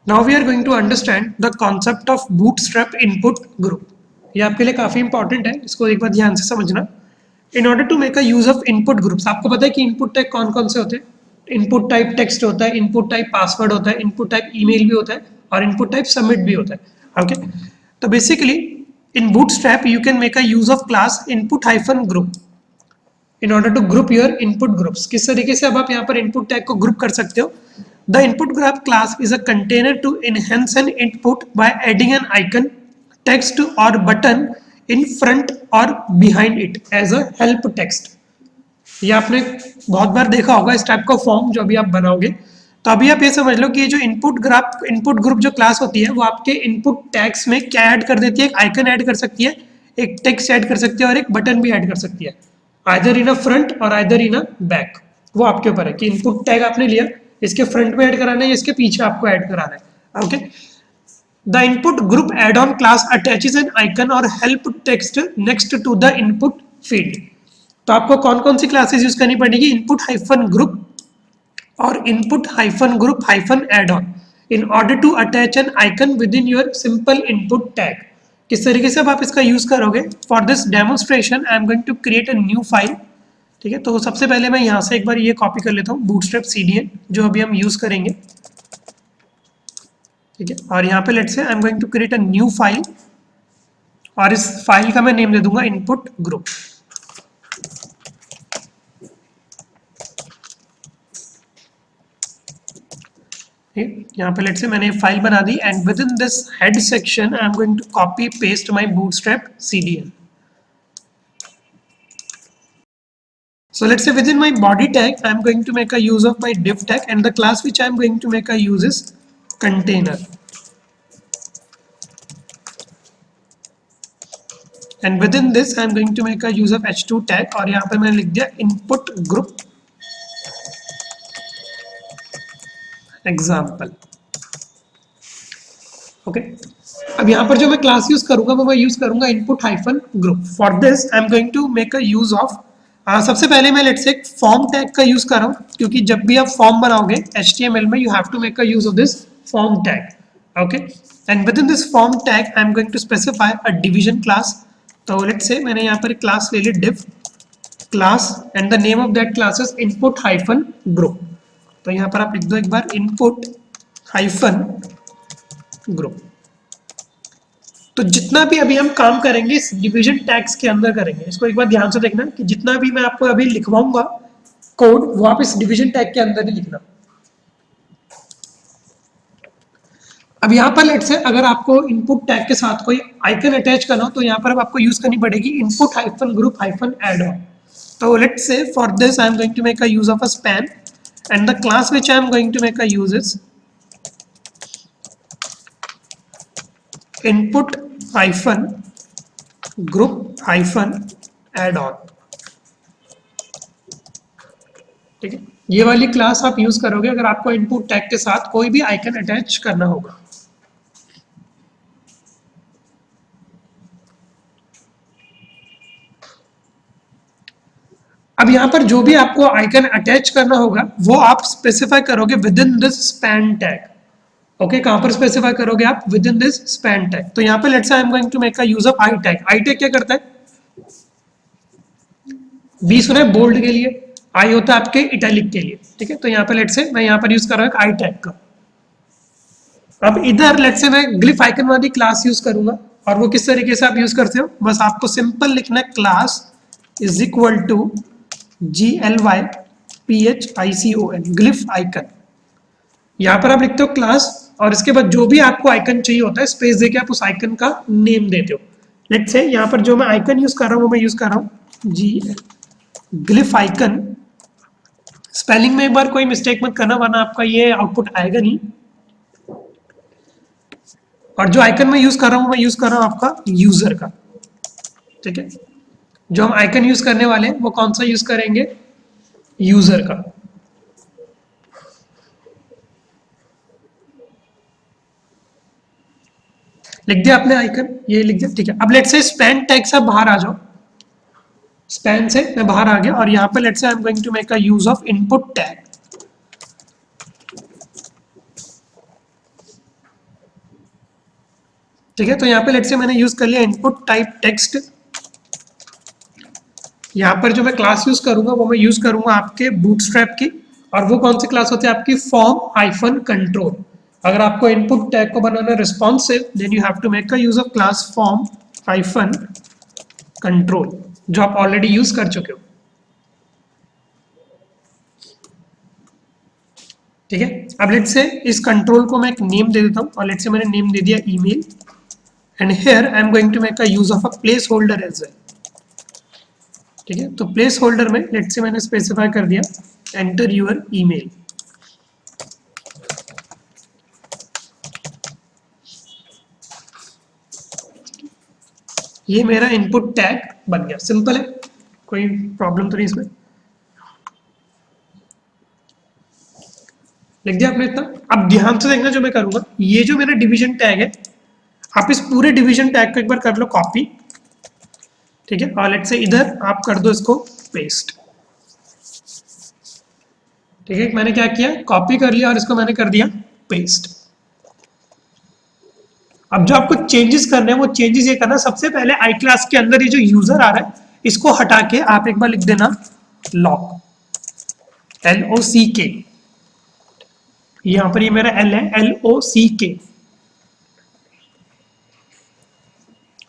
Now we are going to understand the concept of bootstrap input group. ये आपके लिए काफ़ी इंपॉर्टेंट है, इसको एक बार ध्यान से समझना। In order to make a use of input groups, आपको पता है कि इनपुट टाइप कौन कौन से होते हैं। इनपुट टाइप टेक्स्ट होता है, इनपुट टाइप पासवर्ड होता है, इनपुट टाइप ईमेल भी होता है और इनपुट टाइप सबमिट भी होता है। ओके, तो basically in bootstrap you can make a use of class input hyphen group in order to group your input groups. किस तरीके से अब आप यहाँ पर इनपुट टैग को ग्रुप कर सकते हो। The input group class is a container to enhance an input by adding an icon, text और बटन इन फ्रंट और behind it as a help text. ये आपने बहुत बार देखा होगा इस टाइप का फॉर्म जो अभी आप बनाओगे। तो अभी आप ये समझ लो कि ये जो इनपुट ग्रुप जो क्लास होती है वो आपके इनपुट टैग्स में क्या ऐड कर देती है, एक आइकन ऐड कर सकती है, एक टेक्स्ट ऐड कर सकती है और एक बटन भी ऐड कर सकती है, आइदर इन अ फ्रंट और आइदर इन अ बैक। वो आपके ऊपर है कि इनपुट टैग आपने लिया, इसके फ्रंट में ऐड कराना है या इसके पीछे आपको ऐड कराना है। Okay, the input group add on class attaches an icon और help text next to the input field. तो आपको कौन कौन सी क्लासेस यूज करनी पड़ेगी, इनपुट हाइफन ग्रुप और input hyphen group hyphen add on in order to attach an icon within your simple input tag. किस तरीके से अब आप इसका यूज करोगे, for this demonstration I am going to create a new file. ठीक है, तो सबसे पहले मैं यहाँ से एक बार ये कॉपी कर लेता हूँ बूटस्ट्रैप CDN जो अभी हम यूज करेंगे। ठीक है, और यहाँ पे let's say I am going to create a new file और इस फाइल का मैं नेम दे दूंगा इनपुट ग्रुप। यहाँ पे लेट्स से मैंने फाइल बना दी and within this head section I am going to copy paste my bootstrap CDN. So let's say within my body tag I am going to make a use of my div tag and the class which I am going to make a use is container. And within this I am going to make a use of h2 tag और यहाँ पे मैंने लिख दिया input group example. Okay, अब यहाँ पर जो मैं क्लास यूज करूंगा वो मैं यूज करूंगा input hyphen group. For this I am going to make a use of, सबसे पहले मैं लेट्स से एक फॉर्म टैग का यूज कर रहा हूँ क्योंकि जब भी आप फॉर्म बनाओगे HTML में you have to make a use of this form tag. Okay, and within this form tag I am going to specify a division class. तो लेट्स से मैंने यहाँ पर एक क्लास ले ली div class and the name of that class is input hyphen group. तो यहाँ पर आप लिख दो एक बार इनपुट हाइफन ग्रुप। तो जितना भी अभी हम काम करेंगे इस डिवीजन टैग्स के अंदर करेंगे। इसको एक बार ध्यान से देखना कि जितना भी मैं आपको अभी लिखवाऊंगा कोड वो आप इस डिवीजन टैग के अंदर ही लिखना। अब यहाँ पर लेट्स से अगर आपको इनपुट टैग के साथ कोई आइकन अटैच करना हो तो यहाँ पर अब आपको यूज करनी पड़ेगी input hyphen group hyphen add on. तो let's say for this I am going to make a use of a span and the class which I am going to make a use is input hyphen group hyphen add on. ठीक है, ये वाली class आप use करोगे अगर आपको input tag के साथ कोई भी आइकन अटैच करना होगा। अब यहाँ पर जो भी आपको आइकन अटैच करना होगा वो आप स्पेसिफाई करोगे within this span tag. Okay, कहां पर स्पेसिफाई करोगे आप, within this span tag. तो यहाँ पे let's say I am going to make a use of I tag. I tag क्या करता है, बी सुना है बोल्ड के लिए, आई होता है आपके इटैलिक के लिए। ठीक है, तो यहाँ पे लेट्स से मैं यहाँ पर यूज कर रहा हूँ आई टैग का। अब इधर लेट्स से मैं ग्लिफ आइकन वाली क्लास यूज करूंगा और वो किस तरीके से आप यूज करते हो, बस आपको सिंपल लिखना है class is equal to GLYPHICON glyph icon. यहाँ पर आप लिखते हो क्लास और इसके बाद जो भी आपको आइकन चाहिए होता है स्पेस देके आप उस आइकन का नेम देते हो। लेट्स से यहाँ पर जो मैं आइकन यूज कर रहा हूँ वो मैं यूज कर रहा हूँ ग्लिफ आइकन। स्पेलिंग में एक बार कोई मिस्टेक मत करना वरना आपका ये आउटपुट आएगा नहीं। और जो आइकन मैं यूज कर रहा हूँ मैं यूज कर रहा हूँ आपका यूजर का। ठीक है, जो हम आइकन यूज करने वाले हैं वो कौन सा यूज करेंगे, यूजर का। लिख दिया आपने आइकन, ये लिख दिया। ठीक है, अब लेट्स से स्पैन टैग से बाहर आ जाओ। स्पैन से मैं बाहर आ गया और यहाँ पे let's say I am going to make a use of input tag. ठीक है। तो यहाँ पे लेट्स से मैंने यूज कर लिया इनपुट टाइप टेक्स्ट। यहाँ पर जो मैं क्लास यूज करूंगा वो मैं यूज करूंगा आपके बूटस्ट्रैप की, और वो कौन सी क्लास होती है आपकी, फॉर्म हाइफन कंट्रोल। अगर आपको इनपुट टैग को बनाना responsive then you have to make a use of class form hyphen control, जो आप ऑलरेडी यूज कर चुके हो। ठीक है। अब लेट्स से इस कंट्रोल को मैं एक नेम दे देता हूँ, और लेट्स से मैंने नेम दे दिया email, and here I am going to make a use of a placeholder as well. ठीक है। तो प्लेस होल्डर में लेट्स से मैंने स्पेसिफाई कर दिया एंटर यूर ईमेल। ये मेरा इनपुट टैग बन गया, सिंपल है, कोई प्रॉब्लम तो नहीं इसमें। लिख दिया आपने इतना। अब ध्यान से देखना जो मैं करूंगा, ये जो मेरा डिवीजन टैग है, आप इस पूरे डिवीजन टैग को एक बार कर लो कॉपी। ठीक है। और लेट्स से इधर आप कर दो इसको पेस्ट। ठीक है। मैंने क्या किया, कॉपी कर लिया और इसको मैंने कर दिया पेस्ट। अब जो आपको चेंजेस करने हैं वो चेंजेस ये करना, सबसे पहले आई क्लास के अंदर ये जो यूजर आ रहा है इसको हटा के आप एक बार लिख देना लॉक, LOCK। यहां पर ये मेरा L है, LOCK।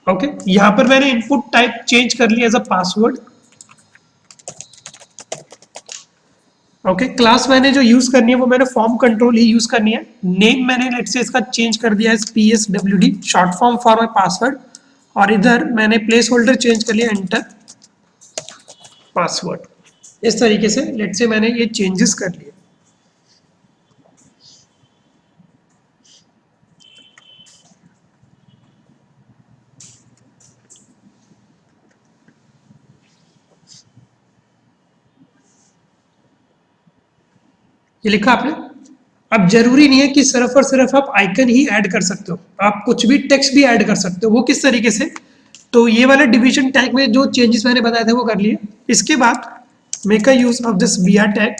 ओके। यहां पर मैंने इनपुट टाइप चेंज कर लिया as a password. Okay. Class मैंने जो यूज करनी है वो मैंने फॉर्म कंट्रोल ही यूज करनी है। नेम मैंने लेट्स से इसका चेंज कर दिया है PSWD, short form for my password. और इधर मैंने प्लेस होल्डर चेंज कर लिया एंटर पासवर्ड। इस तरीके से लेट्स से मैंने ये चेंजेस कर लिए। ये लिखा आपने। अब जरूरी नहीं है कि सिर्फ और सिर्फ आप आइकन ही ऐड कर सकते हो, आप कुछ भी टेक्स्ट भी ऐड कर सकते हो। वो किस तरीके से, तो ये वाला डिवीजन टैग में जो चेंजेस मैंने बताए थे वो कर लिए। इसके बाद make a use of this BR tag.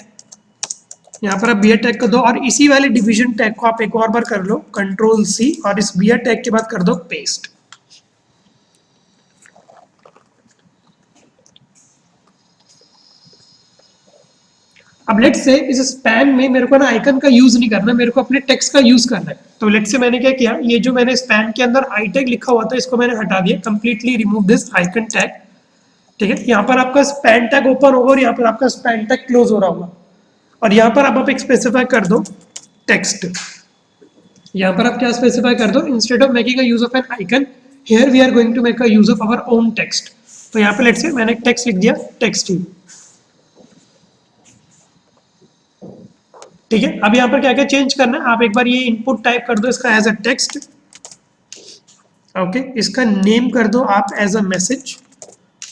यहाँ पर आप BR टैग कर दो, और इसी वाले डिवीजन टैग को आप एक और बार कर लो Ctrl+C, और इस BR टैग के बाद कर दो पेस्ट। अब लेट्स से इस स्पैन में मेरे को ना आइकन का यूज नहीं करना, मेरे को अपने टेक्स्ट का यूज करना है। तो लेट्स से मैंने क्या किया, ये जो मैंने स्पैन के अंदर आई टैग लिखा हुआ था इसको मैंने हटा दिया, completely remove this icon tag. ठीक है। यहाँ पर आपका स्पैन टैग ओपन होगा और यहाँ पर आपका स्पैन टैग क्लोज हो रहा होगा, और यहाँ पर अब आप एक स्पेसिफाई कर दो टेक्स्ट। यहाँ पर आप क्या स्पेसिफाई कर दो, instead of making a use of an icon here we are going to make a use of our own text. तो यहाँ पे लेट्स से मैंने टेक्स्ट लिख दिया टेक्स्ट ही। ठीक है। अब यहाँ पर क्या क्या चेंज करना है, आप एक बार ये इनपुट टाइप कर दो इसका एज अ टेक्स्ट। ओके। इसका नेम कर दो आप एज अ मैसेज,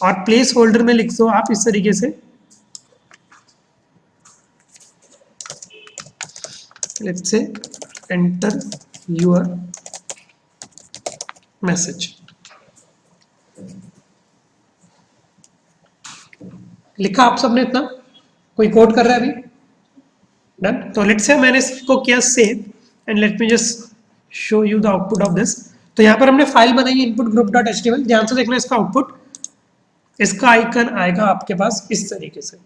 और प्लेस होल्डर में लिख दो आप इस तरीके से, let's say enter your message. लिखा आप सबने इतना, कोई कोड कर रहा है अभी? डन। तो लेट्स से मैंने इसको किया save, and let me just show you the output of this. तो यहाँ पर हमने फाइल बनाई है इनपुट ग्रुप डॉट HTML। ध्यान से देखना इसका आउटपुट, इसका आइकन आएगा आपके पास इस तरीके से।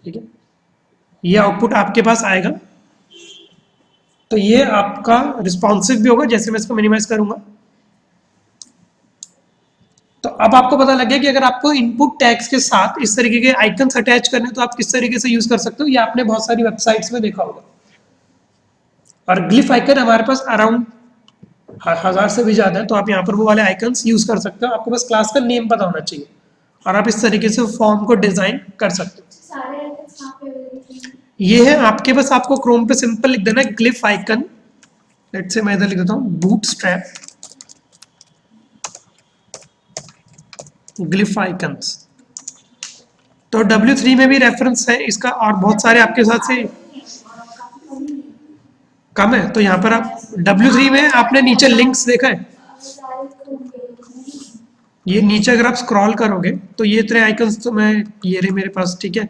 ठीक है। ये आउटपुट आपके पास आएगा। तो ये आपका रिस्पॉन्सिव भी होगा, जैसे मैं इसको मिनिमाइज करूंगा। तो अब आपको पता लग गया कि अगर आपको इनपुट टैग्स के साथ इस तरीके के आइकन्स अटैच करने तो आप किस तरीके से यूज कर सकते हो, ये आपने बहुत सारी वेबसाइट्स में देखा होगा। और ग्लिफ आइकन हमारे पास अराउंड 1000 से भी ज्यादा है, तो आप यहाँ पर वो वाले आइकन्स यूज कर सकते हो। आपको बस क्लास का नेम पता होना चाहिए, और आप इस तरीके से फॉर्म को डिजाइन कर सकते हो। ये है आपके, बस आपको क्रोम पे सिंपल लिख देना है ग्लिफ आइकन। लेट्स से मैं इधर लिख देता हूँ बूटस्ट्रैप ग्लिफ आइकन्स। तो W3 में भी रेफरेंस है इसका, और बहुत सारे आपके साथ से कम है। तो यहाँ पर आप W3 में आपने नीचे लिंक्स देखा है, ये नीचे अगर आप स्क्रॉल करोगे तो ये तरह आइकन्स तो मैं ये रहे मेरे पास। ठीक है।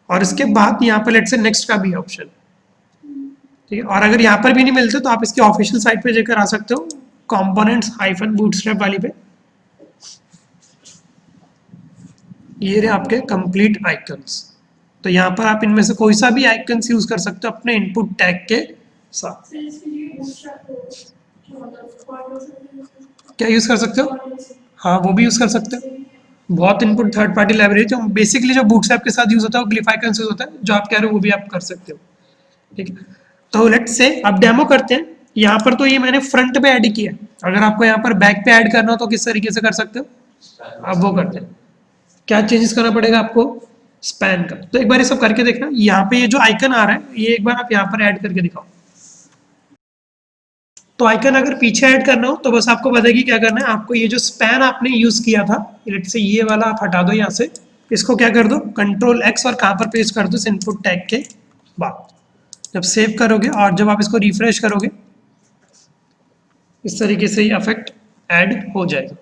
और इसके बाद यहाँ पर लेट्स से नेक्स्ट का भी ऑप्शन। ठीक है। और अगर यहाँ पर भी नहीं मिलते तो आप इसकी ऑफिशियल साइट पे जाकर आ सकते हो, कंपोनेंट्स हाइफन बूटस्ट्रैप वाली पे, ये रहे आपके कंप्लीट आइकन्स। तो यहाँ पर आप इनमें से कोई सा भी आइकन्स यूज कर सकते हो अपने इनपुट टैग के साथ। क्या यूज कर सकते हो? हाँ, वो भी यूज कर सकते हो। बहुत इनपुट थर्ड पार्टी लाइब्रेरी जो बेसिकली जो बूटस्ट्रैप के साथ यूज होता है वो ग्लिफाइकन्स यूज होता है, जो आप कह रहे हो वो भी आप कर सकते हो। ठीक है, तो लेट्स से अब डेमो करते हैं। यहाँ पर तो ये मैंने फ्रंट पे ऐड किया, अगर आपको यहाँ पर बैक पे ऐड करना हो तो किस तरीके से कर सकते हो, आप वो करते हैं। क्या चेंजेस करना पड़ेगा आपको? स्पैन का। तो एक बार ये सब करके देखना, यहाँ पे ये जो आइकन आ रहा है ये एक बार आप यहाँ पर ऐड करके दिखाओ। तो आइकन अगर पीछे ऐड करना हो तो बस आपको बताएगी क्या करना है। आपको ये जो स्पैन आपने यूज किया था, लेट्स से ये वाला आप हटा दो यहाँ से, इसको क्या कर दो कंट्रोल एक्स और कहाँ पर पेस्ट कर दो, इस इनपुट टैग के बाद। जब सेव करोगे और जब आप इसको रिफ्रेश करोगे इस तरीके से ये इफेक्ट ऐड हो जाएगा।